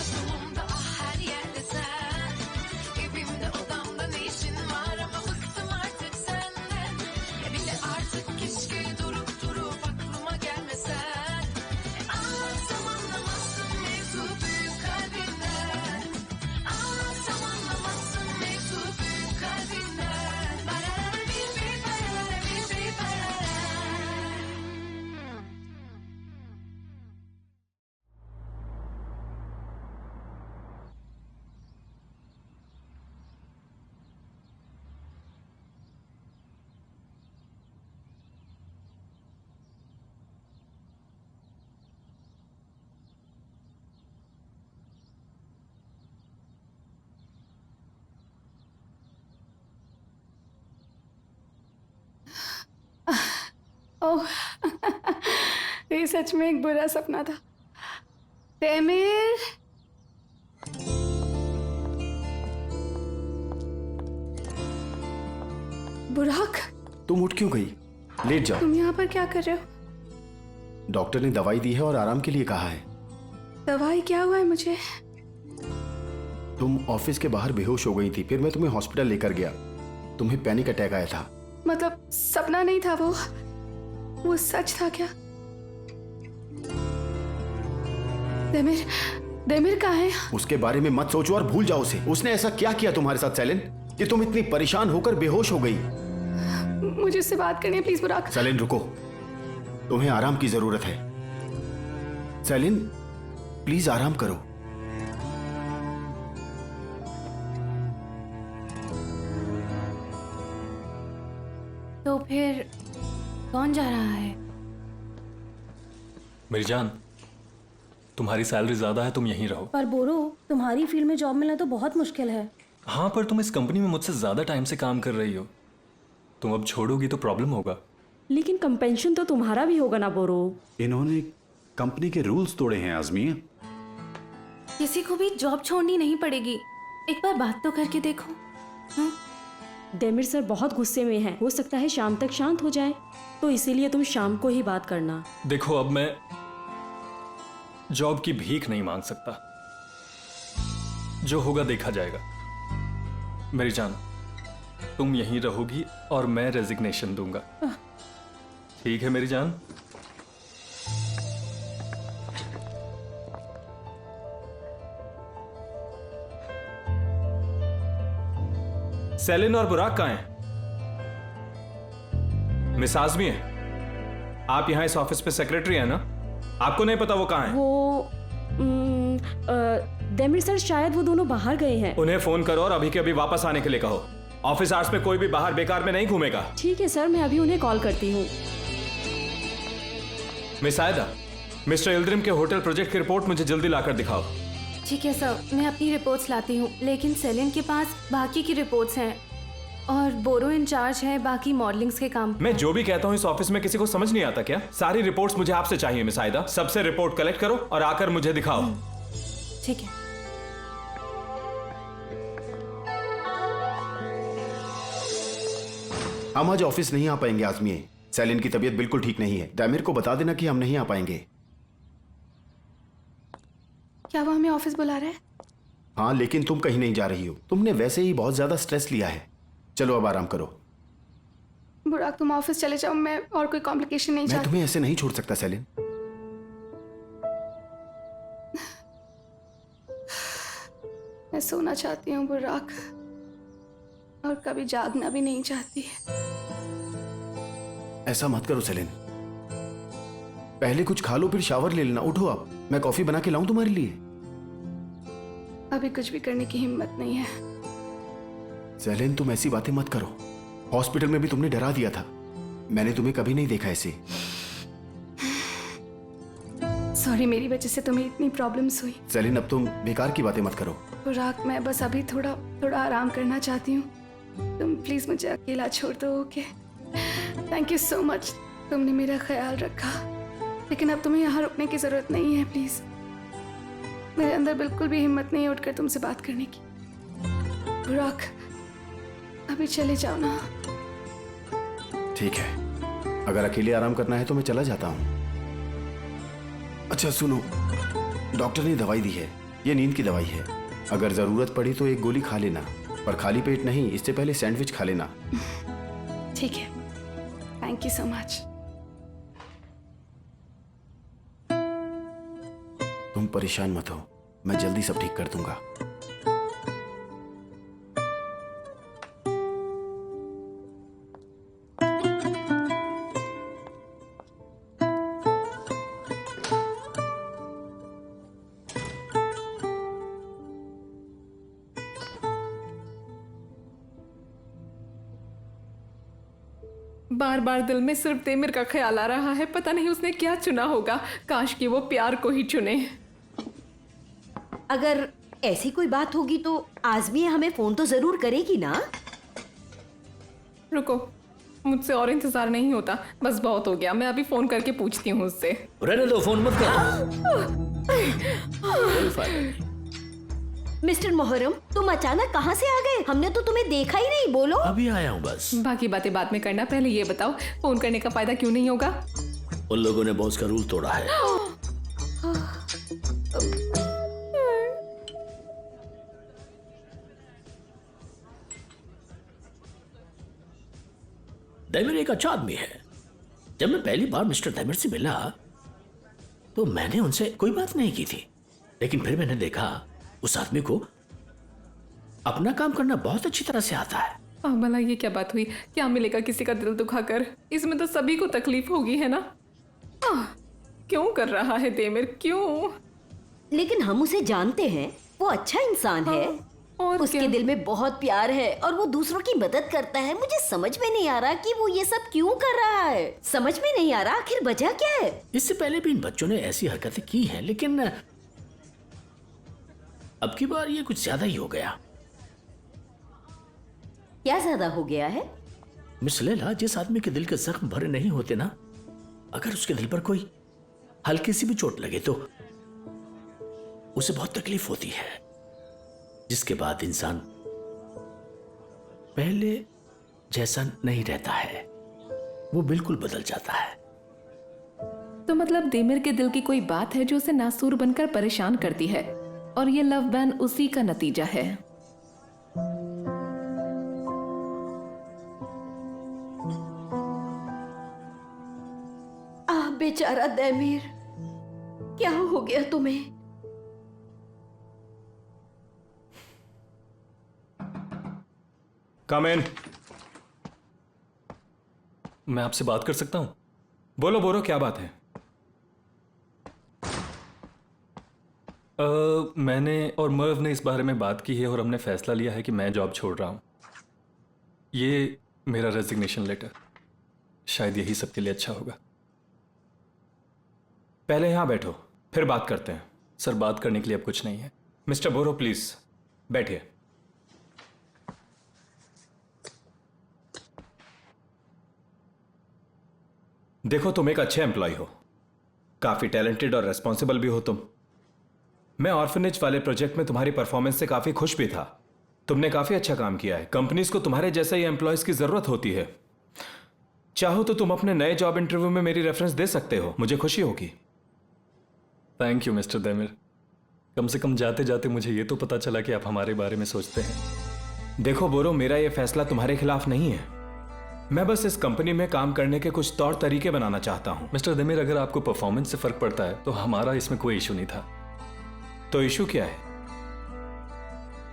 Toplumumda ah her yerde sen. Evimde odamda ne işin var ama bıktım artık senden. Bile artık keşke durup aklıma gelmesen. Anlatsam anlamazsın mevzu büyük kalbinden. Anlatsam anlamazsın mevzu büyük kalbinden. Barara bir barara bir barara. ओह ये सच में एक बुरा सपना था। तैमीर, बुराक, तुम उठ क्यों गई? लेट जाओ। तुम यहाँ पर क्या कर रहे हो? डॉक्टर ने दवाई दी है और आराम के लिए कहा है। दवाई क्या हुआ है मुझे? तुम ऑफिस के बाहर बेहोश हो गई थी, फिर मैं तुम्हें हॉस्पिटल लेकर गया। तुम्हें पैनिक अटैक आया था। मतलब सपना नहीं था वो सच था क्या? देमिर, देमिर कहाँ है? उसके बारे में मत सोचो और भूल जाओ उसे। उसने ऐसा क्या किया तुम्हारे साथ सेलिन कि तुम इतनी परेशान होकर बेहोश हो गई? मुझे उससे बात करनी है प्लीज बुराक। सेलिन रुको, तुम्हें आराम की जरूरत है। सेलिन प्लीज आराम करो। तो फिर कौन जा रहा है? मेरी जान, तुम्हारी सैलरी ज्यादा है, तुम यहीं रहो। पर बोरो, तुम्हारी फील्ड में जॉब मिलना तो बहुत मुश्किल है। हाँ, पर तुम इस कंपनी में मुझसे ज्यादा टाइम से काम कर रही हो। तुम अब छोड़ोगी तो प्रॉब्लम होगा। लेकिन कंपेंशन तो तुम्हारा भी होगा ना बोरो। इन्होंने कंपनी के रूल्स तोड़े हैं आजमी। किसी को भी जॉब छोड़नी नहीं पड़ेगी। एक बार बात तो करके देखो। हाँ? देमिर सर बहुत गुस्से में हैं। हो सकता है शाम तक शांत हो जाए, तो इसीलिए तुम शाम को ही बात करना। देखो, अब मैं जॉब की भीख नहीं मांग सकता। जो होगा देखा जाएगा। मेरी जान, तुम यहीं रहोगी और मैं रेजिग्नेशन दूंगा। ठीक है मेरी जान? सेलिन और बुराक कहाँ हैं? मिस आजमी है। आप यहाँ इस ऑफिस पे सेक्रेटरी है ना? आपको नहीं पता वो कहाँ है? वो देमिर सर शायद वो दोनों बाहर गए हैं। उन्हें फोन करो और अभी के अभी वापस आने के लिए कहो। ऑफिस आवर्स में कोई भी बाहर बेकार में नहीं घूमेगा। ठीक है सर, मैं अभी उन्हें कॉल करती हूँ। मिस आयदा, मिस्टर इल्द्रिम के होटल प्रोजेक्ट की रिपोर्ट मुझे जल्दी लाकर दिखाओ। ठीक है सर, मैं अपनी रिपोर्ट्स लाती हूँ। लेकिन सेलिन के पास बाकी की रिपोर्ट्स हैं और बोरो इंचार्ज है बाकी मॉडलिंग्स के काम। मैं जो भी कहता हूँ इस ऑफिस में किसी को समझ नहीं आता क्या? सारी रिपोर्ट्स मुझे आपसे चाहिए मिस आयदा। सबसे रिपोर्ट कलेक्ट करो और आकर मुझे दिखाओ। ठीक है। हम आज ऑफिस नहीं आ पाएंगे आजमी। सेलिन की तबीयत बिल्कुल ठीक नहीं है। दामिर को बता देना कि हम नहीं आ पाएंगे। क्या वो हमें ऑफिस बुला रहा है? हाँ, लेकिन तुम कहीं नहीं जा रही हो। तुमने वैसे ही बहुत ज्यादा स्ट्रेस लिया है। चलो अब आराम करो। बुराक, तुम ऑफिस चले जाओ। मैं और कोई कॉम्प्लिकेशन नहीं मैं चाहती। तुम्हें ऐसे नहीं छोड़ सकता सेलिन। मैं सोना चाहती हूँ बुराक, और कभी जागना भी नहीं चाहती। ऐसा मत करो सेलिन। पहले कुछ खा लो, फिर शावर ले लेना। उठो अब, मैं कॉफी बना के लाऊं तुम्हारे लिए? अभी कुछ भी करने की हिम्मत नहीं है। सेलिन, तुम ऐसी बातें मत करो। हॉस्पिटल में भी तुमने डरा दिया था। मैंने तुम्हें कभी नहीं देखा ऐसे। सॉरी, मेरी वजह से तुम्हें इतनी प्रॉब्लम्स हुई। सेलिन, अब तुम बेकार की बातें मत करो। बुराक, मैं बस अभी थोड़ा आराम करना चाहती हूँ। तुम प्लीज मुझे अकेला छोड़ दो। Okay? Thank you so much, तुमने मेरा ख्याल रखा। लेकिन अब तुम्हें यहाँ रुकने की जरूरत नहीं है प्लीज। मेरे अंदर बिल्कुल भी हिम्मत नहीं है उठकर तुमसे बात करने की। बुराक, अभी चले जाओ ना। ठीक है, अगर अकेले आराम करना है तो मैं चला जाता हूँ। अच्छा सुनो, डॉक्टर ने दवाई दी है। ये नींद की दवाई है। अगर जरूरत पड़ी तो एक गोली खा लेना, पर खाली पेट नहीं, इससे पहले सैंडविच खा लेना। ठीक है, थैंक यू सो मच। तुम परेशान मत हो, मैं जल्दी सब ठीक कर दूंगा। बार बार दिल में सिर्फ तेमिर का ख्याल आ रहा है। पता नहीं उसने क्या चुना होगा। काश कि वो प्यार को ही चुने। अगर ऐसी कोई बात होगी तो आज़मी हमें फोन तो जरूर करेगी ना। रुको, मुझसे और इंतजार नहीं होता। बस बहुत हो गया, मैं अभी फोन करके पूछती हूँ उससे। रहने दो, फोन मत करो। मिस्टर मोहर्रम, तुम अचानक कहाँ से आ गए? हमने तो तुम्हें देखा ही नहीं। बोलो। अभी आया हूँ बस। बाकी बातें बाद में करना, पहले ये बताओ फोन करने का फायदा क्यों नहीं होगा? उन लोगों ने बॉस का रूल तोड़ा है। दैमिर एक अच्छा आदमी है। जब मैं पहली बार मिस्टर दैमिर से मिला तो मैंने उनसे कोई बात नहीं की थी, लेकिन फिर मैंने देखा उस आदमी को अपना काम करना बहुत अच्छी तरह से आता है। भला ये क्या बात हुई? क्या मिलेगा किसी का दिल दुखाकर? इसमें तो सभी को तकलीफ होगी, है ना? क्यों कर रहा है दैमिर, क्यों? लेकिन हम उसे जानते हैं, वो अच्छा इंसान है। और उसके क्या? दिल में बहुत प्यार है और वो दूसरों की मदद करता है। मुझे समझ में नहीं आ रहा कि वो ये सब क्यों कर रहा है। समझ में नहीं आ रहा आखिर वजह क्या है। इससे पहले भी इन बच्चों ने ऐसी हरकतें की हैं, लेकिन अब की बार ये कुछ ज्यादा ही हो गया। क्या ज्यादा हो गया है? मिस लैला, जिस आदमी के दिल के जख्म भरे नहीं होते ना, अगर उसके दिल पर कोई हल्की सी भी चोट लगे तो उसे बहुत तकलीफ होती है, जिसके बाद इंसान पहले जैसा नहीं रहता है, वो बिल्कुल बदल जाता है। तो मतलब दैमिर के दिल की कोई बात है जो उसे नासूर बनकर परेशान करती है, और ये लव बैन उसी का नतीजा है। बेचारा दैमिर, क्या हो गया तुम्हें? कम इन। मैं आपसे बात कर सकता हूं? बोलो बोलो, क्या बात है? मैंने और मर्व ने इस बारे में बात की है और हमने फैसला लिया है कि मैं जॉब छोड़ रहा हूं। ये मेरा रेजिग्नेशन लेटर, शायद यही सबके लिए अच्छा होगा। पहले यहां बैठो, फिर बात करते हैं। सर, बात करने के लिए अब कुछ नहीं है। मिस्टर बोरो, प्लीज बैठिए। देखो, तुम एक अच्छे एम्प्लॉय हो, काफी टैलेंटेड और रेस्पॉन्सिबल भी हो तुम। मैं ऑर्फनेज वाले प्रोजेक्ट में तुम्हारी परफॉर्मेंस से काफी खुश भी था। तुमने काफी अच्छा काम किया है। कंपनीज को तुम्हारे जैसे ही एम्प्लॉयज की जरूरत होती है। चाहो तो तुम अपने नए जॉब इंटरव्यू में मेरी रेफरेंस दे सकते हो, मुझे खुशी होगी। Thank you mister Demir. कम से कम जाते जाते मुझे ये तो पता चला कि आप हमारे बारे में सोचते हैं। देखो बोरो, मेरा ये फैसला तुम्हारे खिलाफ नहीं है। मैं बस इस कंपनी में काम करने के कुछ तौर तरीके बनाना चाहता हूं। मिस्टर दैमिर, अगर आपको परफॉर्मेंस से फर्क पड़ता है तो हमारा इसमें कोई इशू नहीं था। तो इशू क्या है?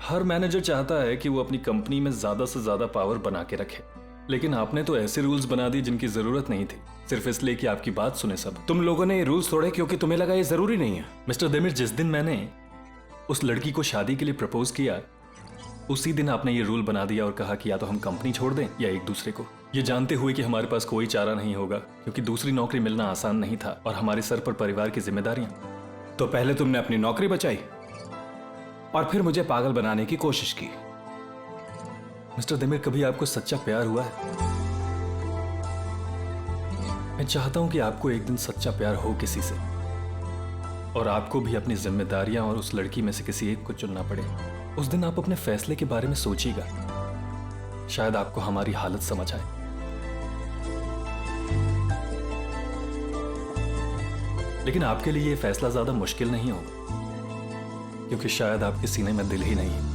हर मैनेजर चाहता है कि वो अपनी कंपनी में ज्यादा से ज्यादा पावर बना के रखे, लेकिन आपने तो ऐसे रूल्स बना दिए जिनकी जरूरत नहीं थी, सिर्फ इसलिए कि आपकी बात सुने सब। तुम लोगों ने ये रूल्स तोड़े क्योंकि तुम्हें लगा ये जरूरी नहीं है। मिस्टर दैमिर, जिस दिन मैंने उस लड़की को शादी के लिए प्रपोज किया, उसी दिन आपने ये रूल बना दिया और कहा कि या तो हम कंपनी छोड़ दें या एक दूसरे को, ये जानते हुए कि हमारे पास कोई चारा नहीं होगा, क्योंकि दूसरी नौकरी मिलना आसान नहीं था और हमारे सर पर परिवार की जिम्मेदारियां। तो पहले तुमने अपनी नौकरी बचाई और फिर मुझे पागल बनाने की कोशिश की। मिस्टर दैमिर, कभी आपको सच्चा प्यार हुआ है? मैं चाहता हूं कि आपको एक दिन सच्चा प्यार हो किसी से, और आपको भी अपनी जिम्मेदारियां और उस लड़की में से किसी एक को चुनना पड़े। उस दिन आप अपने फैसले के बारे में सोचिएगा, शायद आपको हमारी हालत समझ आए। लेकिन आपके लिए यह फैसला ज्यादा मुश्किल नहीं होगा, क्योंकि शायद आपके सीने में दिल ही नहीं है।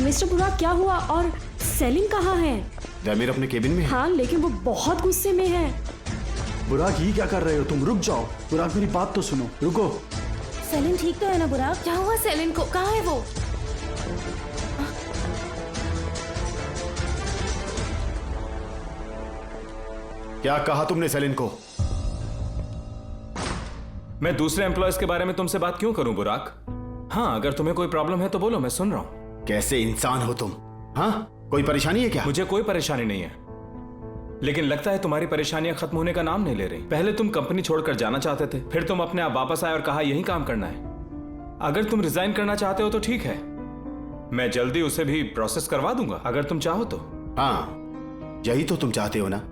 मिस्टर बुराक, क्या हुआ? और सेलिम कहाँ है? दैमिर अपने केबिन में है। हाँ, लेकिन वो बहुत गुस्से में है। बुराक, ये क्या कर रहे हो तुम? रुक जाओ। बुराक, मेरी बात तो सुनो, रुको। सेलिम ठीक तो है ना बुराक? क्या हुआ सेलिन को? कहाँ है वो? क्या कहा तुमने सेलिन को? मैं दूसरे एम्प्लॉयज के बारे में तुमसे बात क्यों करूं बुराक? हाँ, अगर तुम्हें कोई प्रॉब्लम है तो बोलो, मैं सुन रहा हूं। कैसे इंसान हो तुम? हाँ, कोई परेशानी है क्या? मुझे कोई परेशानी नहीं है, लेकिन लगता है तुम्हारी परेशानियां खत्म होने का नाम नहीं ले रही। पहले तुम कंपनी छोड़कर जाना चाहते थे, फिर तुम अपने आप वापस आए और कहा यही काम करना है। अगर तुम रिजाइन करना चाहते हो तो ठीक है, मैं जल्दी उसे भी प्रोसेस करवा दूंगा अगर तुम चाहो तो। हाँ, यही तो तुम चाहते हो ना,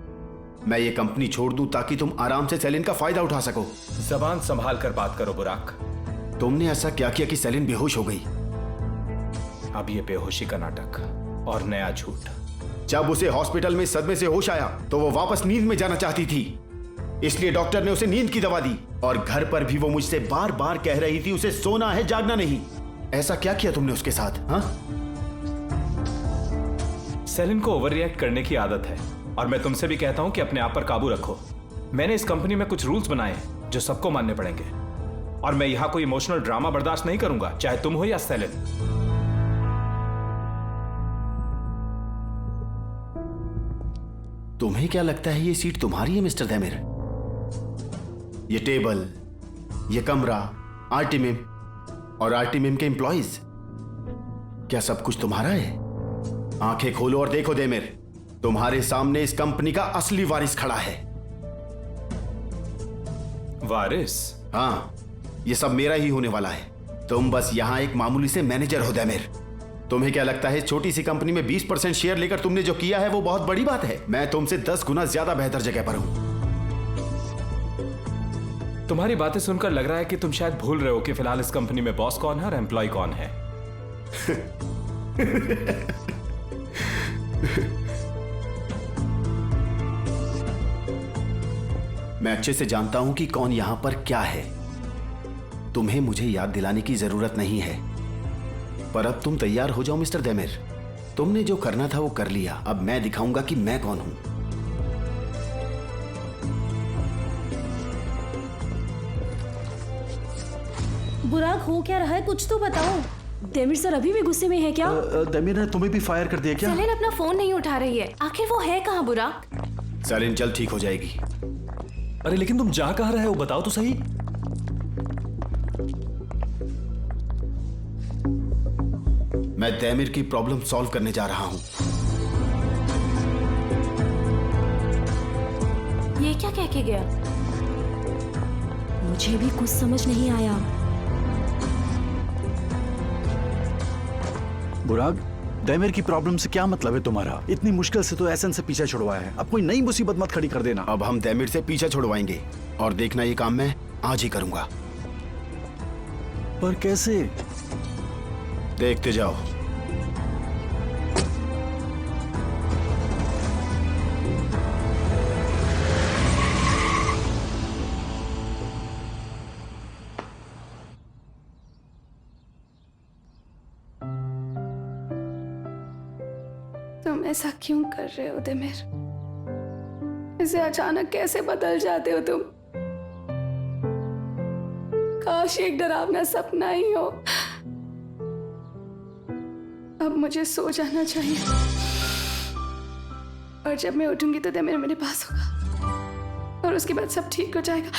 मैं ये कंपनी छोड़ दूं ताकि तुम आराम से सेलिन का फायदा उठा सको। जबान संभाल कर बात करो बुराक। तुमने ऐसा क्या किया कि सेलिन बेहोश हो गई? अब ये बेहोशी का नाटक और नया झूठ। जब उसे हॉस्पिटल में सदमे से होश आया तो वो वापस नींद में जाना चाहती थी, इसलिए डॉक्टर ने उसे नींद की दवा दी। और घर पर भी वो मुझसे बार बार कह रही थी उसे सोना है, जागना नहीं। ऐसा क्या किया तुमने उसके साथ? हाँ, सेलिन को ओवर रिएक्ट करने की आदत है, और मैं तुमसे भी कहता हूं कि अपने आप पर काबू रखो। मैंने इस कंपनी में कुछ रूल्स बनाए हैं जो सबको मानने पड़ेंगे, और मैं यहां कोई इमोशनल ड्रामा बर्दाश्त नहीं करूंगा, चाहे तुम हो या सेलिन। तुम्हें क्या लगता है ये सीट तुम्हारी है मिस्टर दैमिर? ये टेबल, ये कमरा, आर्टिमिम और आर्टिमिम के एम्प्लॉइज, क्या सब कुछ तुम्हारा है? आंखें खोलो और देखो दैमिर, तुम्हारे सामने इस कंपनी का असली वारिस खड़ा है। वारिस? हाँ, ये सब मेरा ही होने वाला है। तुम बस यहां एक मामूली से मैनेजर हो दैमिर। तुम्हें क्या लगता है छोटी सी कंपनी में 20% शेयर लेकर तुमने जो किया है वो बहुत बड़ी बात है? मैं तुमसे 10 गुना ज्यादा बेहतर जगह पर हूं। तुम्हारी बातें सुनकर लग रहा है कि तुम शायद भूल रहे हो कि फिलहाल इस कंपनी में बॉस कौन है और एम्प्लॉय कौन है। मैं अच्छे से जानता हूं कि कौन यहां पर क्या है। तुम्हें मुझे याद दिलाने की जरूरत नहीं है। पर अब तुम तैयार हो जाओ मिस्टर दैमिर। तुमने जो करना था वो कर लिया, अब मैं दिखाऊंगा कि मैं कौन हूं। बुराक, हो क्या रहा है? कुछ तो बताओ। दैमिर सर अभी भी गुस्से में है क्या? दैमिर ने तुम्हें भी फायर कर दिया क्या? सेलिन अपना फोन नहीं उठा रही है, आखिर वो है कहाँ बुराक? सेलिन जल्द ठीक हो जाएगी। अरे लेकिन तुम जा कहाँ रहे हो, बताओ तो सही। मैं दैमिर की प्रॉब्लम सॉल्व करने जा रहा हूं। ये क्या कह के गया? मुझे भी कुछ समझ नहीं आया। बुराक, दैमिर की प्रॉब्लम से क्या मतलब है तुम्हारा? इतनी मुश्किल से तो एहसन से पीछा छुड़वाया है, अब कोई नई मुसीबत मत खड़ी कर देना। अब हम दैमिर से पीछा छुड़वाएंगे और देखना ये काम मैं आज ही करूंगा। पर कैसे? देखते जाओ। तुम ऐसा क्यों कर रहे हो दैमिर? इसे अचानक कैसे बदल जाते हो तुम? काश एक डरावना सपना ही हो। अब मुझे सो जाना चाहिए, और जब मैं उठूंगी तो दैमिर मेरे पास होगा और उसके बाद सब ठीक हो जाएगा।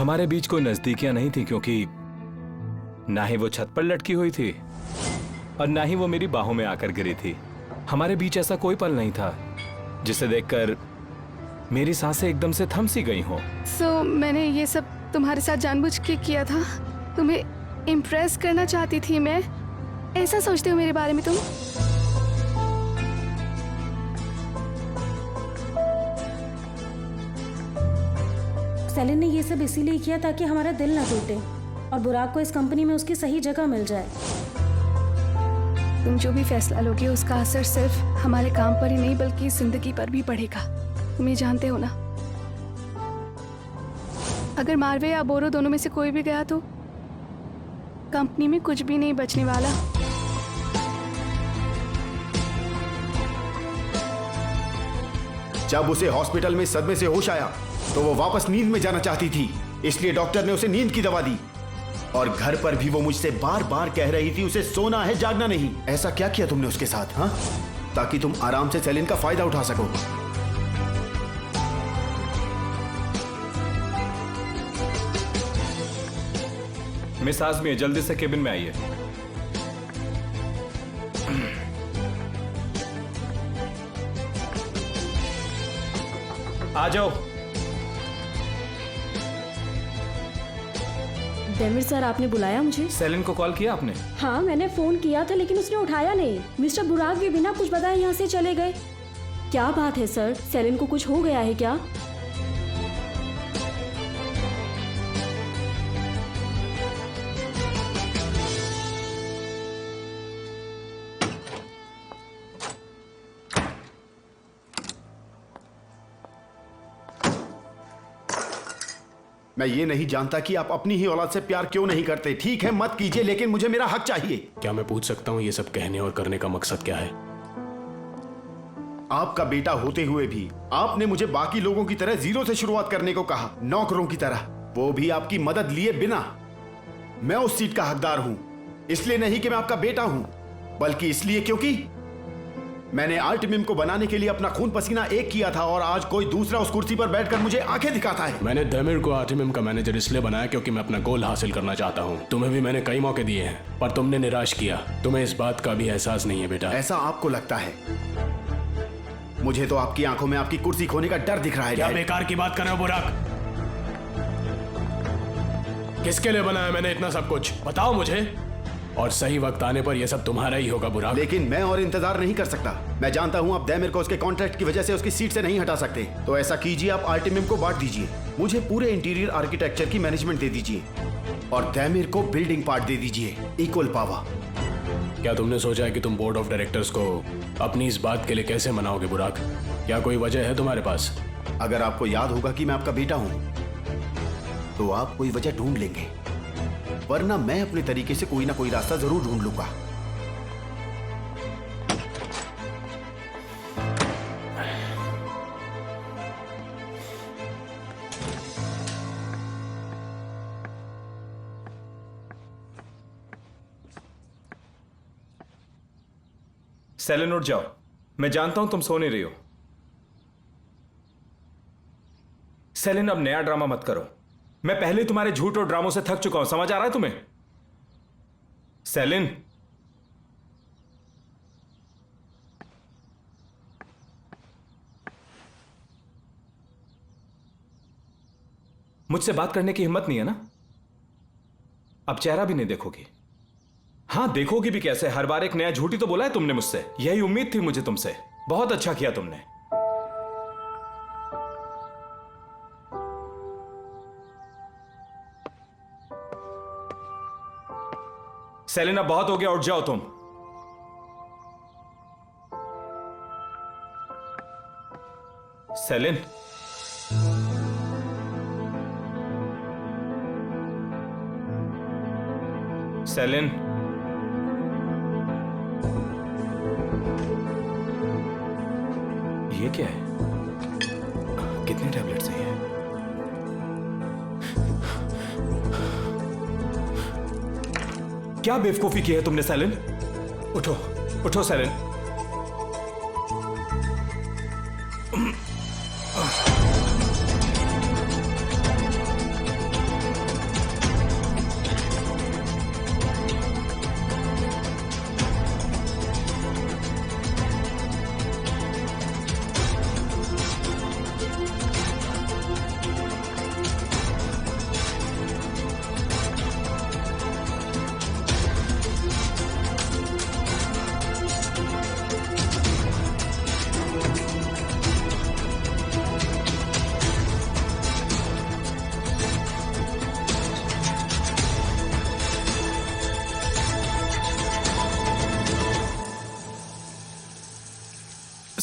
हमारे बीच कोई नजदीकियां नहीं थी, क्योंकि ना ही वो छत पर लटकी हुई थी और ना ही वो मेरी बाहों में आकर गिरी थी। हमारे बीच ऐसा कोई पल नहीं था जिसे देखकर मेरी सांसें एकदम से थम सी गई हों। सो मैंने ये सब तुम्हारे साथ जानबूझ के किया था। तुम्हें इम्प्रेस करना चाहती थी मैं। ऐसा सोचते हो मेरे बारे में तुम? सेलिन ने ये सब इसीलिए किया ताकि हमारा दिल ना टूटे और बुराक को इस कंपनी में उसकी सही जगह मिल जाए। तुम जो भी फैसला लोगे उसका असर सिर्फ हमारे काम पर ही नहीं बल्कि जिंदगी पर भी पड़ेगा। तुम ये जानते हो ना। अगर मार्वे या बोरो दोनों में से कोई भी गया तो कंपनी में कुछ भी नहीं बचने वाला। जब उसे हॉस्पिटल में सदमे से होश आया तो वो वापस नींद में जाना चाहती थी, इसलिए डॉक्टर ने उसे नींद की दवा दी। और घर पर भी वो मुझसे बार बार कह रही थी उसे सोना है, जागना नहीं। ऐसा क्या किया तुमने उसके साथ, हाँ? ताकि तुम आराम से सेलिन का फायदा उठा सको। मिस आजमी, जल्दी से केबिन में आइए। आ जाओ। डेमिर सर, आपने बुलाया मुझे? सेलिन को कॉल किया आपने? हाँ, मैंने फोन किया था लेकिन उसने उठाया नहीं। मिस्टर बुराक भी बिना कुछ बताए यहाँ से चले गए। क्या बात है सर? सेलिन को कुछ हो गया है क्या? मैं ये नहीं जानता कि आप अपनी ही औलाद से प्यार क्यों नहीं करते। ठीक है, मत कीजिए, लेकिन मुझे मेरा हक चाहिए। क्या मैं पूछ सकता हूँ ये सब कहने और करने का मकसद क्या है? आपका बेटा होते हुए भी आपने मुझे बाकी लोगों की तरह जीरो से शुरुआत करने को कहा, नौकरों की तरह, वो भी आपकी मदद लिए बिना। मैं उस सीट का हकदार हूं, इसलिए नहीं कि मैं आपका बेटा हूं, बल्कि इसलिए क्योंकि मैंने आर्टिमिम को बनाने के लिए अपना खून पसीना एक किया था और आज कोई दूसरा उस कुर्सी पर बैठकर मुझे आंखें दिखाता है। मैंने देमिर को आर्टिमिम का मैनेजर इसलिए बनाया क्योंकि मैं अपना गोल हासिल करना चाहता हूँ। तुम्हें भी मैंने कई मौके दिए हैं पर तुमने निराश किया। तुम्हें इस बात का भी एहसास नहीं है बेटा। ऐसा आपको लगता है? मुझे तो आपकी आंखों में आपकी कुर्सी खोने का डर दिख रहा है। क्या बेकार की बात कर रहे हो बुराक? किसके लिए बनाया मैंने इतना सब कुछ, बताओ मुझे। और सही वक्त आने पर यह सब तुम्हारा ही होगा बुराक। लेकिन मैं और इंतजार नहीं कर सकता। मैं जानता हूं आप देमिर को उसके कॉन्ट्रैक्ट की वजह से उसकी सीट से नहीं हटा सकते, तो ऐसा कीजिए, आप आर्टिमिम को बांट दीजिए। मुझे पूरे इंटीरियर आर्किटेक्चर की मैनेजमेंट दे दीजिए और देमिर को बिल्डिंग पार्ट दे दीजिए। Equal power. क्या तुमने सोचा है कि तुम बोर्ड ऑफ डायरेक्टर्स को अपनी इस बात के लिए कैसे मनाओगे बुराक? क्या कोई वजह है तुम्हारे पास? अगर आपको याद होगा कि मैं आपका बेटा हूं तो आप कोई वजह ढूंढ लेंगे, वरना मैं अपने तरीके से कोई ना कोई रास्ता जरूर ढूंढ लूंगा। सेलिन, उठ जाओ। मैं जानता हूं तुम सो नहीं रही हो। सेलिन, अब नया ड्रामा मत करो। मैं पहले तुम्हारे झूठ और ड्रामों से थक चुका हूं, समझ आ रहा है तुम्हें? सेलिन, मुझसे बात करने की हिम्मत नहीं है ना? अब चेहरा भी नहीं देखोगी? हाँ, देखोगी भी कैसे? हर बार एक नया झूठ ही तो बोला है तुमने मुझसे। यही उम्मीद थी मुझे तुमसे। बहुत अच्छा किया तुमने। सेलिना, बहुत हो गया, उठ जाओ तुम। सेलिन, सेलिन, ये क्या है? कितने टैबलेट्स हैं ये? क्या बेवकूफी की है तुमने सेलिन? उठो, उठो सेलिन।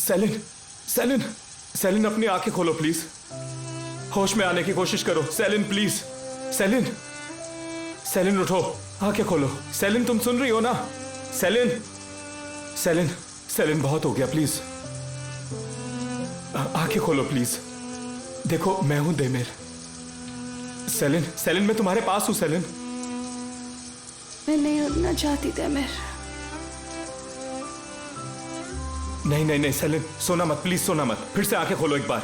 सेलिन, सेलिन, सेलिन अपनी आंखें खोलो प्लीज। होश में आने की कोशिश करो सेलिन, प्लीज। सेलिन, सेलिन उठो, आंखें खोलो। सेलिन तुम सुन रही हो ना? सेलिन, सेलिन, सेलिन बहुत हो गया, प्लीज आंखें खोलो प्लीज। देखो मैं हूं देमिर। सेलिन, सेलिन मैं तुम्हारे पास हूं सेलिन। मैं नहीं उड़ना चाहती देमिर। नहीं नहीं नहीं सेलिन, सोना मत प्लीज, सोना मत। फिर से आंखें खोलो एक बार।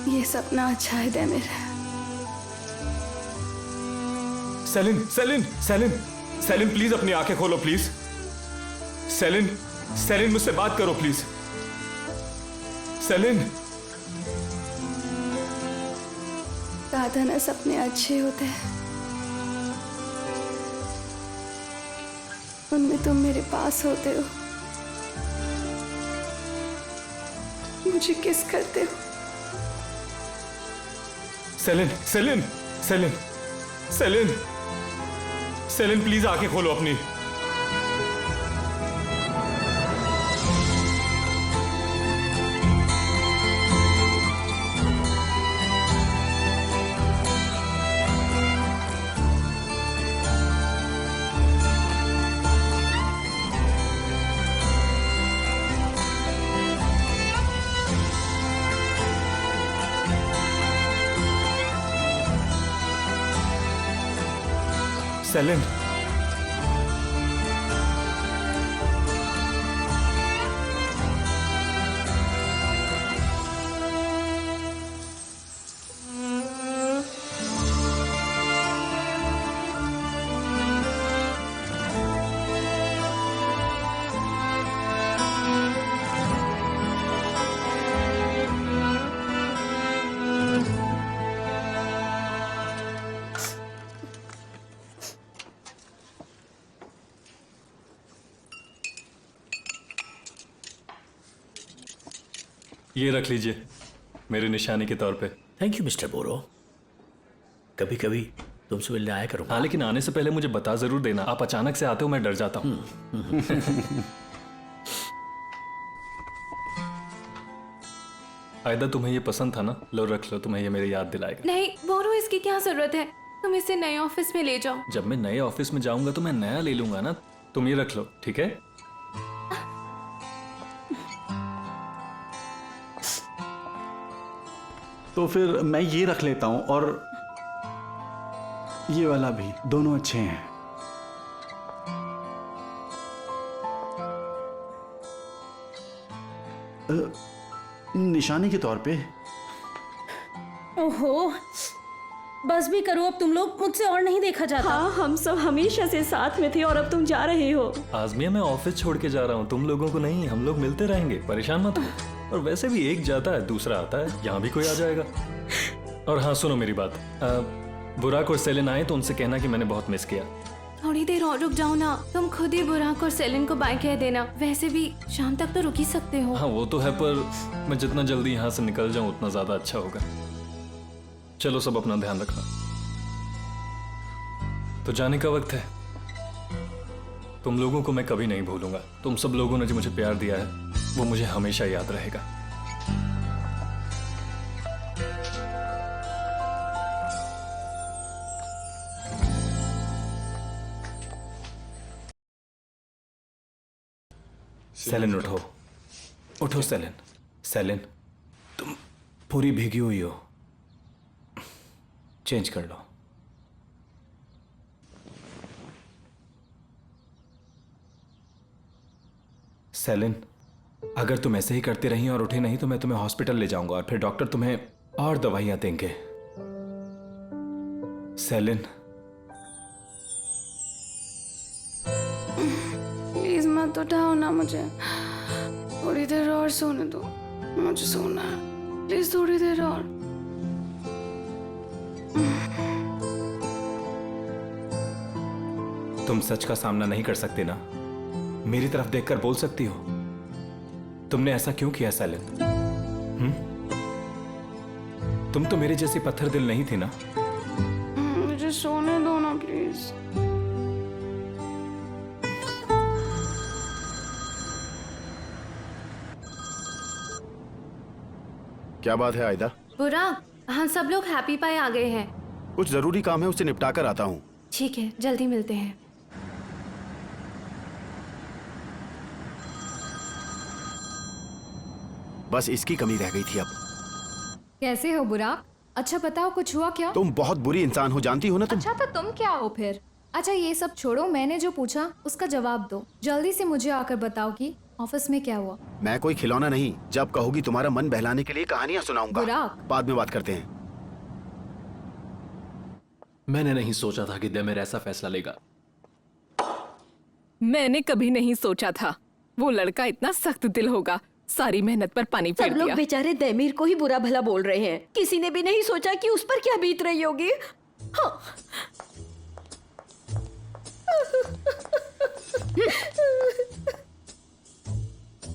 ये सपना अच्छा है Demir. Selin, salient, salient, salient please अपनी आंखें खोलो प्लीज। सेलिन, सेलिन मुझसे बात करो प्लीज। सेलिन, कहा था ना सपने अच्छे होते हैं, उनमें तुम मेरे पास होते हो, मुझे किस करते हो। Celine, salient, salient, salient, salient please आंखें खोलो अपनी। सेलिन, ये रख लीजिए मेरी निशानी के तौर पे। थैंक यू मिस्टर बोरो। कभी कभी तुमसे मिलने आया करूंगा। हाँ लेकिन आने से पहले मुझे बता जरूर देना। आप अचानक से आते हो, मैं डर जाता हूँ। आयदा तुम्हें ये पसंद था ना? लो रख लो, तुम्हें ये मेरी याद दिलाएगा। नहीं बोरो, इसकी क्या जरूरत है? तुम इसे नए ऑफिस में ले जाओ। जब मैं नए ऑफिस में जाऊंगा तो मैं नया ले लूंगा ना। तुम ये रख लो, ठीक है? तो फिर मैं ये रख लेता हूं, और ये वाला भी, दोनों अच्छे हैं। निशानी के तौर पे। ओहो, बस भी करो अब, तुम लोग, मुझसे और नहीं देखा जाता। हाँ, हम सब हमेशा से साथ में थे और अब तुम जा रहे हो। आजमिया मैं ऑफिस छोड़ के जा रहा हूँ, तुम लोगों को नहीं। हम लोग मिलते रहेंगे, परेशान मत हो। और वैसे भी एक जाता है दूसरा आता है, यहाँ भी कोई आ जाएगा। और हाँ सुनो मेरी बात, बुराक और सेलिन आए तो उनसे कहना कि मैंने बहुत मिस किया। थोड़ी देर और रुक जाओ ना। तुम खुद ही बुराक और सेलिन को बाय कह देना। वैसे भी शाम तक तो रुक ही सकते हो। हाँ वो तो है, पर मैं जितना जल्दी यहाँ से निकल जाऊँ उतना ज्यादा अच्छा होगा। चलो सब अपना ध्यान रखना। तो जाने का वक्त है। तुम लोगों को मैं कभी नहीं भूलूंगा। तुम सब लोगों ने जो मुझे प्यार दिया है वो मुझे हमेशा याद रहेगा। सेलिन उठो, उठो सेलिन। सेलिन तुम पूरी भीगी हुई हो, चेंज कर लो। सेलिन अगर तुम ऐसे ही करती रही और उठी नहीं तो मैं तुम्हें हॉस्पिटल ले जाऊंगा और फिर डॉक्टर तुम्हें और दवाइयां देंगे। सेलिन प्लीज मत उठाओ ना मुझे, थोड़ी देर और सोने दो। मुझे सोना है, प्लीज थोड़ी देर और। तुम सच का सामना नहीं कर सकते ना? मेरी तरफ देखकर बोल सकती हो। तुमने ऐसा क्यों किया सेलिन? तुम तो मेरे जैसी पत्थर दिल नहीं थी ना? मुझे सोने दो ना प्लीज। क्या बात है आयदा? बुराक, हम सब लोग हैप्पी पाए आ गए हैं। कुछ जरूरी काम है, उससे निपटा कर आता हूँ। ठीक है, जल्दी मिलते हैं। बस इसकी कमी रह गई थी अब। कैसे हो बुराक? अच्छा बताओ, कुछ हुआ क्या? तुम बहुत बुरी इंसान हो, जानती हो ना तुम। अच्छा तो तुम क्या हो फिर? अच्छा ये सब छोड़ो, मैंने जो पूछा उसका जवाब दो। जल्दी से मुझे आकर बताओ कि ऑफिस में क्या हुआ। मैं कोई खिलौना नहीं, जब कहोगी तुम्हारा मन बहलाने के लिए कहानियां सुनाऊंगा। बुराक। बाद में बात करते हैं। मैंने नहीं सोचा था कि दैमिर ऐसा फैसला लेगा। मैंने कभी नहीं सोचा था वो लड़का इतना सख्त दिल होगा। सारी मेहनत पर पानी फेर सब लोग दिया। बेचारे दैमिर को ही बुरा भला बोल रहे हैं। किसी ने भी नहीं सोचा कि उस पर क्या बीत रही होगी। हाँ।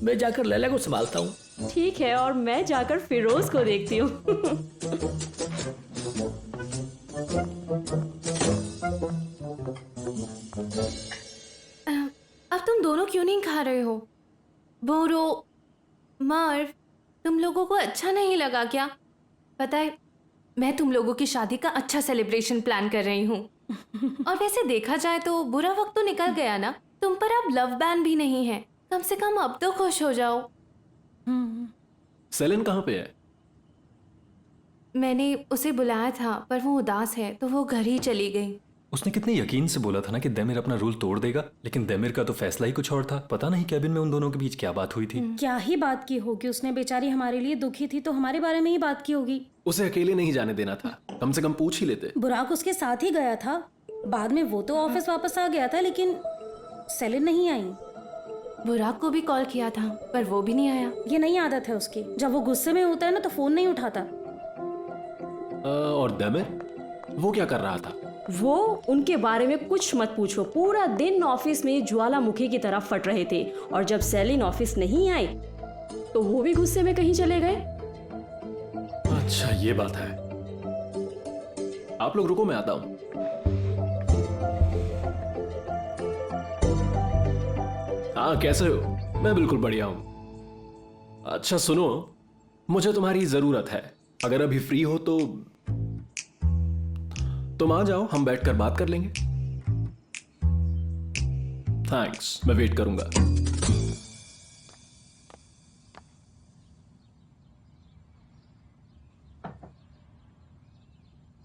मैं जाकर लैला को संभालता हूँ। ठीक है, और मैं जाकर फिरोज को देखती हूँ। अब तुम दोनों क्यों नहीं खा रहे हो? बोरो, मर्व, तुम लोगों को अच्छा नहीं लगा क्या? पता है, मैं तुम लोगों की शादी का अच्छा सेलिब्रेशन प्लान कर रही हूँ। और वैसे देखा जाए तो बुरा वक्त तो निकल गया ना। तुम पर अब लव बैन भी नहीं है। कम से कम अब तो खुश हो जाओ। सेलिन कहाँ पे है? मैंने उसे बुलाया था पर वो उदास है तो वो घर ही चली गई। उसने कितने यकीन से बोला था ना कि दैमिर अपना रूल तोड़ देगा, लेकिन दैमिर का तो फैसला ही कुछ और था। पता नहीं कैबिन में उन दोनों के बीच क्या बात हुई थी। क्या ही बात की होगी, उसने बेचारी हमारे लिए दुखी थी तो हमारे बारे में ही बात की होगी। उसे अकेले नहीं जाने देना था, कम से कम पूछ ही लेते। बुराक उसके साथ ही गया था। बाद में वो तो ऑफिस वापस आ गया था, लेकिन सेलिन नहीं आई। बुराक को भी कॉल किया था पर वो भी नहीं आया। ये नई आदत है उसकी, जब वो गुस्से में होता है ना तो फोन नहीं उठाता। और दैमिर, वो क्या कर रहा था? वो उनके बारे में कुछ मत पूछो। पूरा दिन ऑफिस में ज्वालामुखी की तरह फट रहे थे, और जब सेलिन ऑफिस नहीं आई तो वो भी गुस्से में कहीं चले गए। अच्छा ये बात है। आप लोग रुको, मैं आता हूं। हाँ कैसे हो? मैं बिल्कुल बढ़िया हूं। अच्छा सुनो, मुझे तुम्हारी जरूरत है। अगर अभी फ्री हो तो तुम आ जाओ, हम बैठकर बात कर लेंगे। थैंक्स, मैं वेट करूंगा।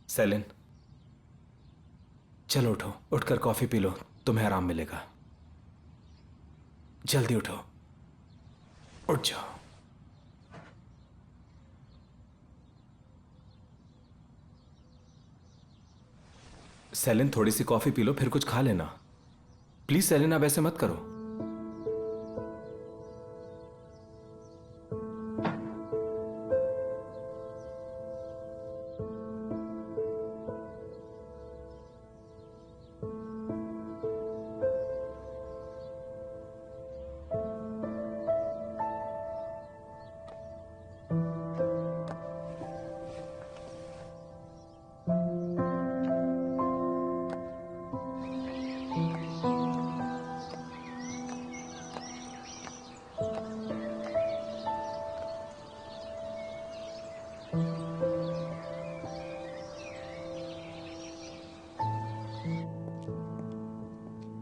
सेलिन, चलो उठो, उठकर कॉफी पी लो, तुम्हें आराम मिलेगा। जल्दी उठो, उठ जाओ। सेलिन, थोड़ी सी कॉफी पी लो, फिर कुछ खा लेना। प्लीज सेलिन, आप ऐसे मत करो।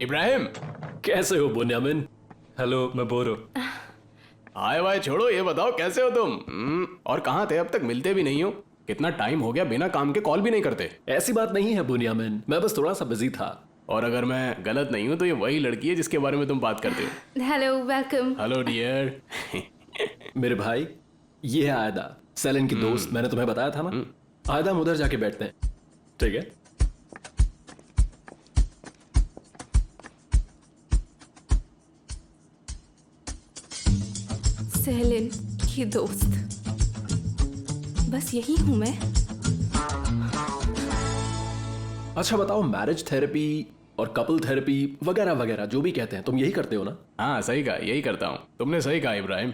इब्राहिम, कैसे हो बुन्यामिन? हेलो, मैं बोरो। हाय वाय छोड़ो, ये बताओ कैसे हो तुम? और कहाँ थे? अब तक मिलते भी नहीं हो। कितना टाइम हो गया, बिना काम के कॉल भी नहीं करते। ऐसी बात नहीं है बुन्यामिन, मैं बस थोड़ा सा बिजी था। और अगर मैं गलत नहीं हूं तो ये वही लड़की है जिसके बारे में तुम बात करते हो। Hello, welcome. Hello dear. मेरे भाई, ये है आयदा, सेलिन की दोस्त। मैंने तुम्हें बताया था ना। आयदा, हम उधर जाके बैठते हैं, ठीक है? सेलिन की दोस्त, बस यही हूं मैं। अच्छा बताओ, मैरिज थेरेपी और कपल थेरेपी वगैरह वगैरह जो भी कहते हैं, तुम यही करते हो ना? हाँ सही कहा, यही करता हूँ। तुमने सही कहा इब्राहिम।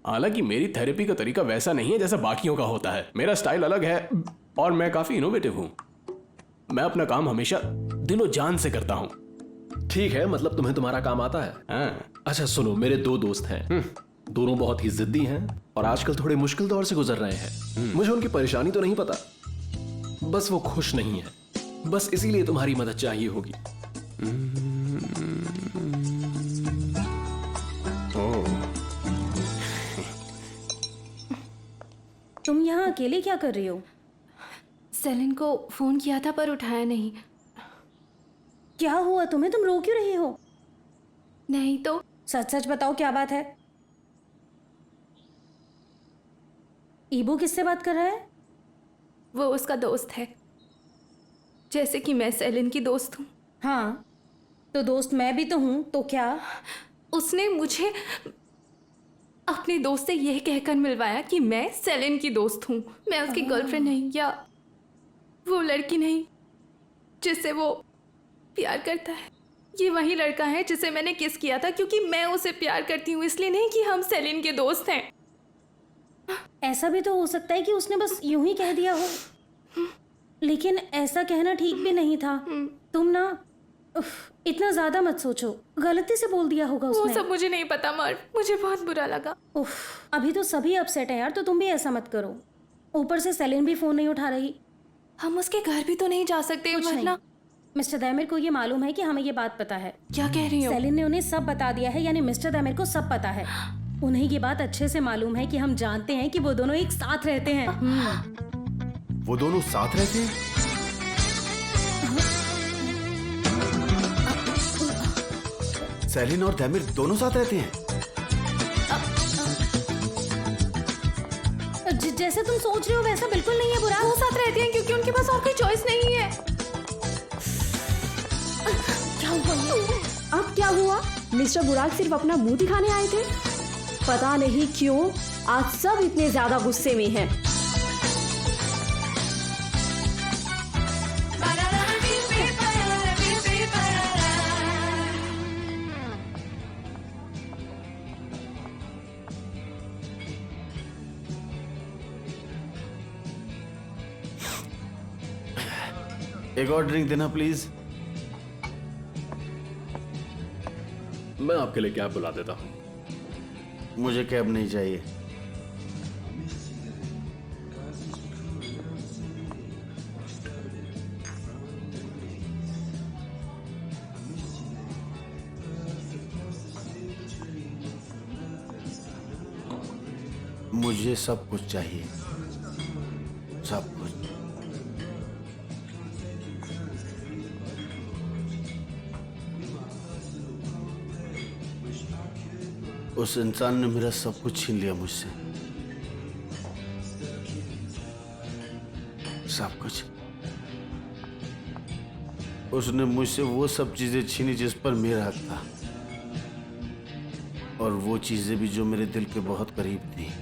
हालांकि मेरी थेरेपी का तरीका वैसा नहीं है जैसा बाकियों का होता है। मेरा स्टाइल अलग है और मैं काफी इनोवेटिव हूँ। मैं अपना काम हमेशा दिलो जान से करता हूँ। ठीक है, मतलब तुम्हें तुम्हारा काम आता है। हाँ। अच्छा सुनो, मेरे दो दोस्त हैं, दोनों बहुत ही जिद्दी हैं और आजकल थोड़े मुश्किल दौर से गुजर रहे हैं। मुझे उनकी परेशानी तो नहीं पता, बस वो खुश नहीं है। बस इसीलिए तुम्हारी मदद चाहिए होगी। तुम यहाँ अकेले क्या कर रही हो? सेलिन को फोन किया था पर उठाया नहीं। क्या हुआ तुम्हें? तुम रो क्यों रही हो? नहीं तो सच सच बताओ, क्या बात है? ईबू किससे बात कर रहा है? वो उसका दोस्त है, जैसे कि मैं सेलिन की दोस्त हूँ। हाँ, तो दोस्त मैं भी तो हूँ, तो क्या? उसने मुझे अपने दोस्त से यह कहकर मिलवाया कि मैं सेलिन की दोस्त हूँ। मैं उसकी गर्लफ्रेंड नहीं, या वो लड़की नहीं जिससे वो प्यार करता है। ये वही लड़का है जिसे मैंने किस किया था, क्योंकि मैं उसे प्यार करती हूँ, इसलिए नहीं कि हम सेलिन के दोस्त हैं। ऐसा भी तो हो सकता है कि उसने बस यूं ही कह दिया हो, लेकिन ऐसा कहना ठीक भी नहीं था। तुम ना इतना ज्यादा मत सोचो, गलती से बोल दिया होगा उसने। वो सब मुझे नहीं पता मर्व, मुझे बहुत बुरा लगा। अभी तो सभी अपसेट है यार, तो तुम भी ऐसा मत करो। ऊपर से सेलिन भी फोन नहीं उठा रही। हम उसके घर भी तो नहीं जा सकते, वरना। मिस्टर दैमिर को ये मालूम है कि हमें ये बात पता है। क्या कह रही हो? सेलिन ने उन्हें सब बता दिया है, यानी मिस्टर दैमिर को सब पता है। उन्हें ये बात अच्छे से मालूम है कि हम जानते हैं कि वो दोनों एक साथ रहते हैं। वो दोनों साथ रहते हैं? सेलिन और दैमिर दोनों साथ रहते हैं? जैसे तुम सोच रहे हो वैसा बिल्कुल नहीं है बुरा। वो साथ रहते हैं क्योंकि उनके पास और कोई चॉइस नहीं है। क्या हुआ? अब क्या हुआ? मिस्टर बुराक सिर्फ अपना मुंह दिखाने आए थे? पता नहीं क्यों आज सब इतने ज्यादा गुस्से में हैं। एक और ड्रिंक देना प्लीज। मैं आपके लिए कैब बुला देता हूँ। मुझे कैब नहीं चाहिए। मुझे सब कुछ चाहिए, सब कुछ। उस इंसान ने मेरा सब कुछ छीन लिया मुझसे, सब कुछ। उसने मुझसे वो सब चीजें छीनी जिस पर मेरा हक था, और वो चीजें भी जो मेरे दिल के बहुत करीब थी।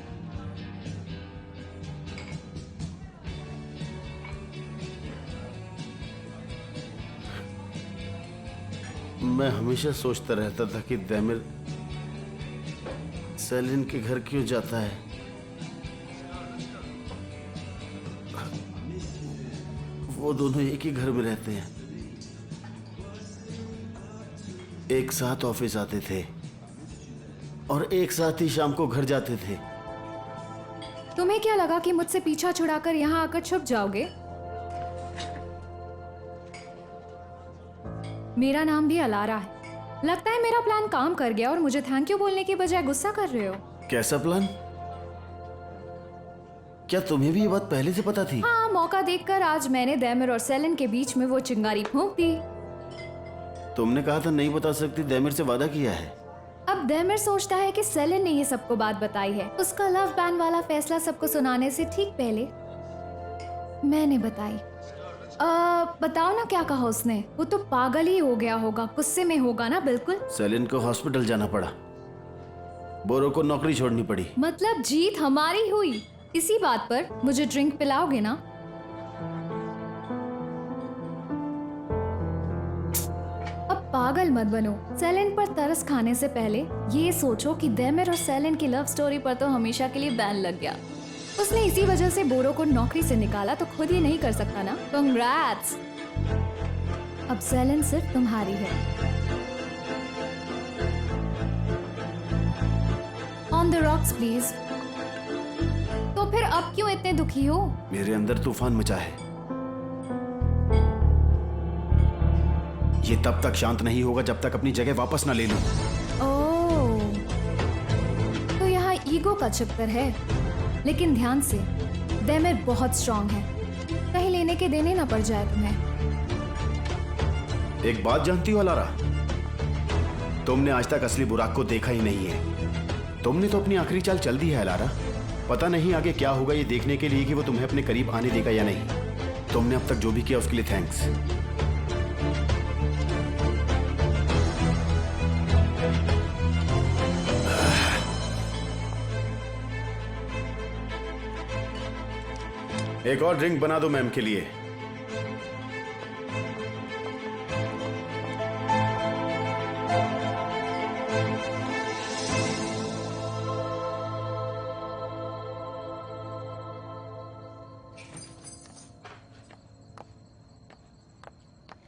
मैं हमेशा सोचता रहता था कि दैमिर सेलिन के घर क्यों जाता है। वो दोनों एक ही घर में रहते हैं, एक साथ ऑफिस आते थे और एक साथ ही शाम को घर जाते थे। तुम्हें क्या लगा कि मुझसे पीछा छुड़ाकर यहाँ आकर छुप जाओगे? मेरा नाम भी अलारा है। लगता है मेरा प्लान काम कर गया और मुझे थैंक यू बोलने के बजाय गुस्सा कर रहे हो। कैसा प्लान? क्या तुम्हें भी ये बात पहले से पता थी? हाँ, मौका देखकर आज मैंने दैमिर और सेलिन के बीच में वो चिंगारी फूंक दी। तुमने कहा था नहीं बता सकती, दैमिर से वादा किया है। अब दैमिर सोचता है कि सेलिन ने ये सबको बात बताई है। उसका लव बैन वाला फैसला सबको सुनाने से ठीक पहले मैंने बताई। बताओ ना क्या कहा उसने? वो तो पागल ही हो गया होगा, गुस्से में होगा ना। बिल्कुल। सेलिन को हॉस्पिटल जाना पड़ा, बोरो को नौकरी छोड़नी पड़ी। मतलब जीत हमारी हुई। इसी बात पर मुझे ड्रिंक पिलाओगे ना? अब पागल मत बनो। सेलिन पर तरस खाने से पहले ये सोचो कि दैमिर और सेलिन की लव स्टोरी पर तो हमेशा के लिए बैन लग गया। उसने इसी वजह से बोरो को नौकरी से निकाला, तो खुद ही नहीं कर सकता ना। कंग्रेट्स। अब सेलिन सिर्फ तुम्हारी है। On on the rocks please. तो फिर अब क्यों इतने दुखी हो? मेरे अंदर तूफान मचा है। ये तब तक शांत नहीं होगा जब तक अपनी जगह वापस ना ले लूं। ओह, तो यहाँ ईगो का चक्कर है। लेकिन ध्यान से, दैमिर बहुत स्ट्रांग है, कहीं लेने के देने ना पड़ जाए तुम्हें। एक बात जानती हो अलारा, तुमने आज तक असली बुराक को देखा ही नहीं है। तुमने तो अपनी आखिरी चाल चल दी है अलारा। पता नहीं आगे क्या होगा ये देखने के लिए कि वो तुम्हें अपने करीब आने देगा या नहीं। तुमने अब तक जो भी किया उसके लिए थैंक्स। एक और ड्रिंक बना दो मैम के लिए।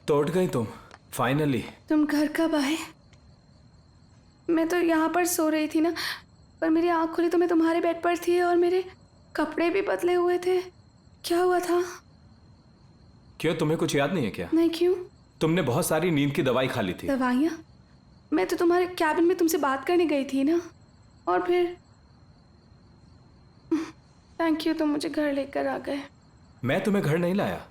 तो उठ गई तुम फाइनली। तुम घर कब आए? मैं तो यहाँ पर सो रही थी ना, पर मेरी आँख खुली तो मैं तुम्हारे बेड पर थी और मेरे कपड़े भी बदले हुए थे। क्या हुआ था? क्यों, तुम्हें कुछ याद नहीं है क्या? नहीं, क्यों? तुमने बहुत सारी नींद की दवाई खा ली थी। दवाइयाँ? मैं तो तुम्हारे कैबिन में तुमसे बात करने गई थी ना, और फिर थैंक यू, तुम मुझे घर लेकर आ गए। मैं तुम्हें घर नहीं लाया।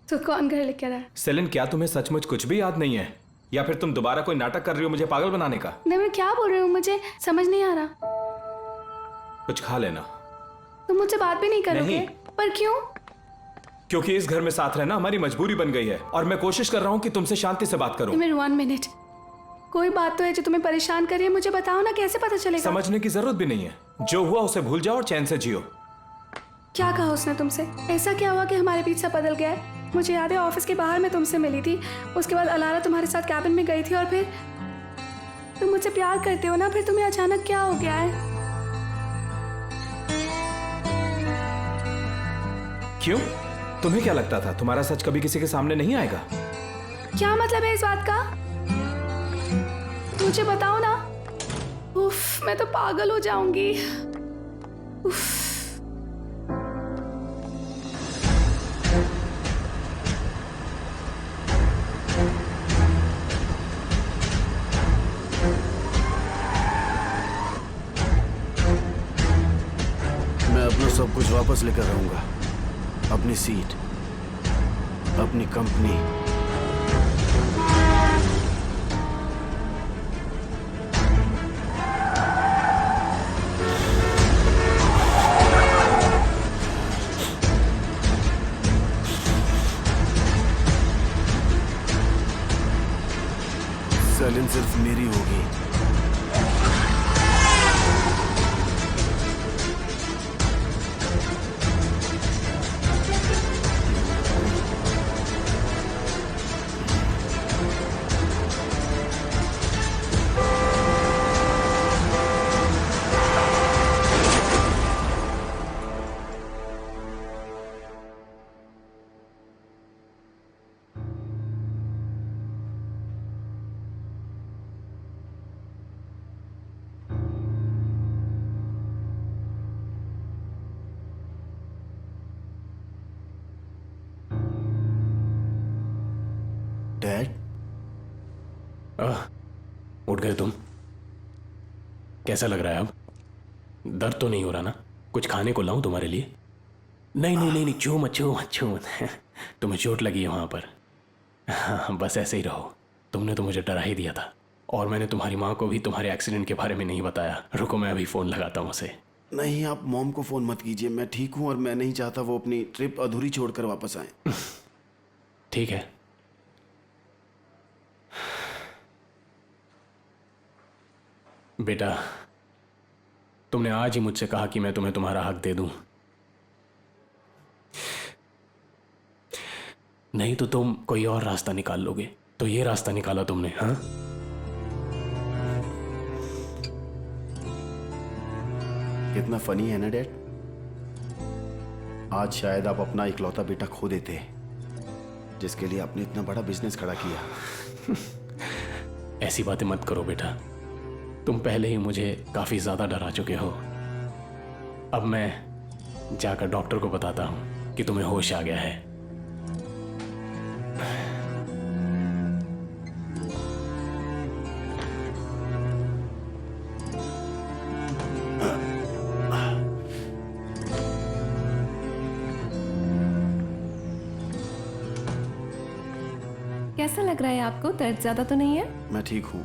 तो कौन घर लेकर आया? सेलिन, क्या तुम्हें सचमुच कुछ भी याद नहीं है, या फिर तुम दोबारा कोई नाटक कर रही हो मुझे पागल बनाने का? नहीं, मैं क्या बोल रही हूँ, मुझे समझ नहीं आ रहा। कुछ खा लेना। तुम मुझसे बात भी नहीं करोगे? नहीं। पर क्यों? क्योंकि इस घर में साथ रहना हमारी मजबूरी बन गई है, और मैं कोशिश कर रहा हूँ कि तुमसे शांति से बात करूं। 1 मिनट, कोई बात तो है जो तुम्हें परेशान कर रही है, मुझे बताओ ना, कैसे पता चलेगा? समझने की जरूरत भी नहीं है। जो हुआ उसे भूल जाओ और चैन से जियो। क्या कहा उसने तुमसे? ऐसा क्या हुआ कि हमारे बीच सब बदल गया है? मुझे याद है ऑफिस के बाहर मैं तुमसे मिली थी, उसके बाद अलारा तुम्हारे साथ कैबिन में गई थी, और फिर तुम मुझसे प्यार करते हो ना, फिर तुम्हें अचानक क्या हो गया है? क्यों, तुम्हें क्या लगता था तुम्हारा सच कभी किसी के सामने नहीं आएगा? क्या मतलब है इस बात का? मुझे बताओ ना। उफ, मैं तो पागल हो जाऊंगी। उफ। मैं अपना सब कुछ वापस लेकर रहूंगा, अपनी सीट, अपनी कंपनी। सेलिन सिर्फ मेरी होगी। डैड, उठ गए तुम? कैसा लग रहा है अब? दर्द तो नहीं हो रहा ना? कुछ खाने को लाऊं तुम्हारे लिए? नहीं नहीं नहीं नहीं, छू मत छू मत छू मत। तुम्हें चोट लगी है वहां पर। हाँ, बस ऐसे ही रहो। तुमने तो मुझे डरा ही दिया था, और मैंने तुम्हारी माँ को भी तुम्हारे एक्सीडेंट के बारे में नहीं बताया। रुको, मैं अभी फोन लगाता हूँ उसे। नहीं, आप मॉम को फोन मत कीजिए। मैं ठीक हूँ और मैं नहीं चाहता वो अपनी ट्रिप अधूरी छोड़कर वापस आए। ठीक है। बेटा, तुमने आज ही मुझसे कहा कि मैं तुम्हें तुम्हारा हक दे दूं, नहीं तो तुम कोई और रास्ता निकाल लोगे। तो ये रास्ता निकाला तुमने। हाँ, कितना फनी है ना डैड। आज शायद आप अपना इकलौता बेटा खो देते, जिसके लिए आपने इतना बड़ा बिजनेस खड़ा किया। ऐसी बातें मत करो बेटा। तुम पहले ही मुझे काफी ज्यादा डरा चुके हो। अब मैं जाकर डॉक्टर को बताता हूं कि तुम्हें होश आ गया है। कैसा लग रहा है आपको? दर्द ज्यादा तो नहीं है? मैं ठीक हूँ।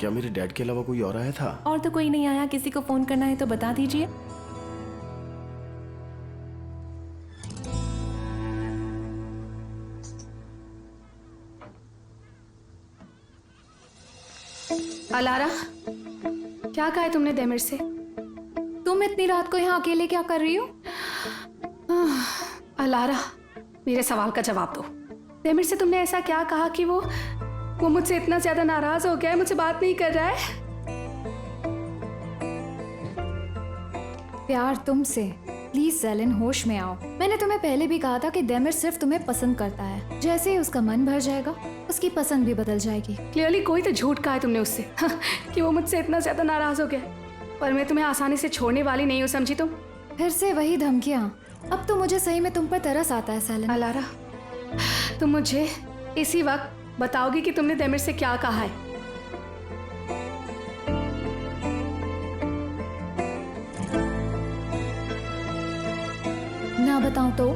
क्या मेरे डैड के अलावा कोई और आया था? और तो कोई नहीं आया। किसी को फोन करना है तो बता दीजिए। अलारा, क्या कहा है तुमने देमिर से? तुम इतनी रात को यहाँ अकेले क्या कर रही हो? अलारा, मेरे सवाल का जवाब दो। देमिर से तुमने ऐसा क्या कहा कि वो मुझसे इतना ज्यादा नाराज हो गया है, मुझसे बात नहीं कर रहा है? प्यार तुमसे। प्लीज सेलिन, होश में आओ। मैंने तुम्हें पहले भी कहा था कि देमिर सिर्फ तुम्हें पसंद करता है। जैसे ही उसका मन भर जाएगा उसकी पसंद भी बदल जाएगी। क्लियरली कोई तो झूठ कहा है तुमने उससे कि वो मुझसे इतना ज्यादा नाराज हो गया। पर मैं तुम्हें आसानी से छोड़ने वाली नहीं हूँ, समझी तुम? फिर से वही धमकियाँ। अब तो मुझे सही में तुम पर तरस आता है सेलिन। अलारा, तुम मुझे इसी वक्त बताओगी कि तुमने देमिर से क्या कहा है? ना बताऊं तो?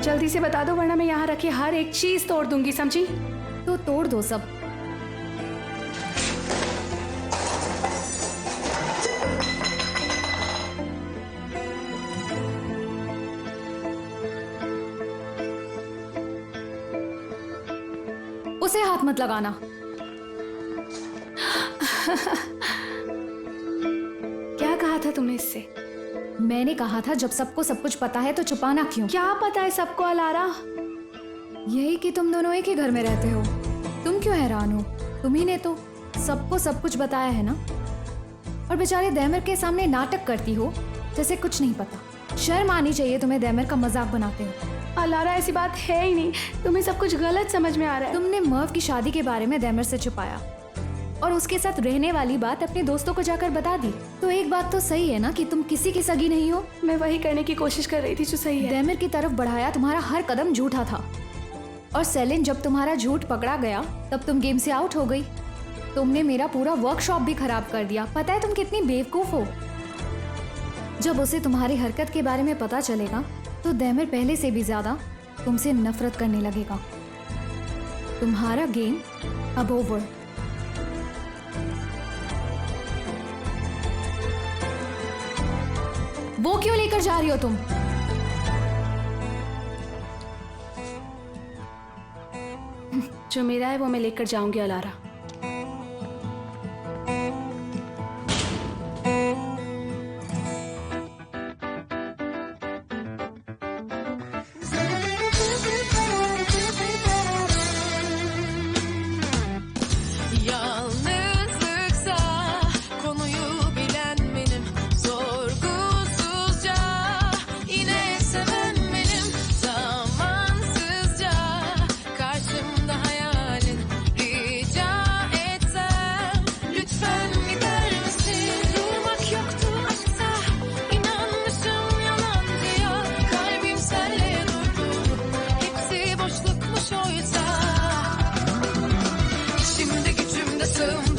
जल्दी से बता दो, वरना मैं यहाँ रखी हर एक चीज तोड़ दूंगी, समझी? तो तोड़ दो सब। उसे हाथ मत लगाना। क्या कहा था तुमने इससे? मैंने कहा था जब सबको सब कुछ पता है तो छुपाना क्यों? क्या पता है सबको अलारा? यही कि तुम दोनों एक ही घर में रहते हो। तुम क्यों हैरान हो? तुम्ही ने तो सबको सब कुछ बताया है ना। और बेचारे देमिर के सामने नाटक करती हो जैसे कुछ नहीं पता। शर्म आनी चाहिए तुम्हें, देमिर का मजाक बनाते हो। अलारा, ऐसी बात है ही नहीं। तुम्हें सब कुछ गलत समझ में आ रहा है। तुमने मर्व की शादी के बारे में देमिर से छुपाया और उसके साथ रहने वाली बात अपने दोस्तों को जाकर बता दी। तो एक बात तो सही है ना कि तुम किसी की सगी नहीं हो। मैं वही करने की कोशिश कर रही थी जो सही है। देमिर की तरफ बढ़ाया तुम्हारा हर कदम झूठा था। और सेलिन, जब तुम्हारा झूठ पकड़ा गया तब तुम गेम से आउट हो गई। तुमने मेरा पूरा वर्कशॉप भी खराब कर दिया। पता है तुम कितनी बेवकूफ हो। जब उसे तुम्हारी हरकत के बारे में पता चलेगा तो देमिर पहले से भी ज्यादा तुमसे नफरत करने लगेगा। तुम्हारा गेम अब ओवर। वो क्यों लेकर जा रही हो तुम? जो मेरा है वो मैं लेकर जाऊंगी ALARA. Yalnızlıksa konuyu bilen benim, sorgusuzca yine seven benim, zamansızca karşımda hayalin, rica etsem lütfen gider misin? Durmak yoktu aşkta, inanmışım yalancıya, kalbim senle durdu, hepsi boşlukmuş oysa. İşimde gücümde sığmaz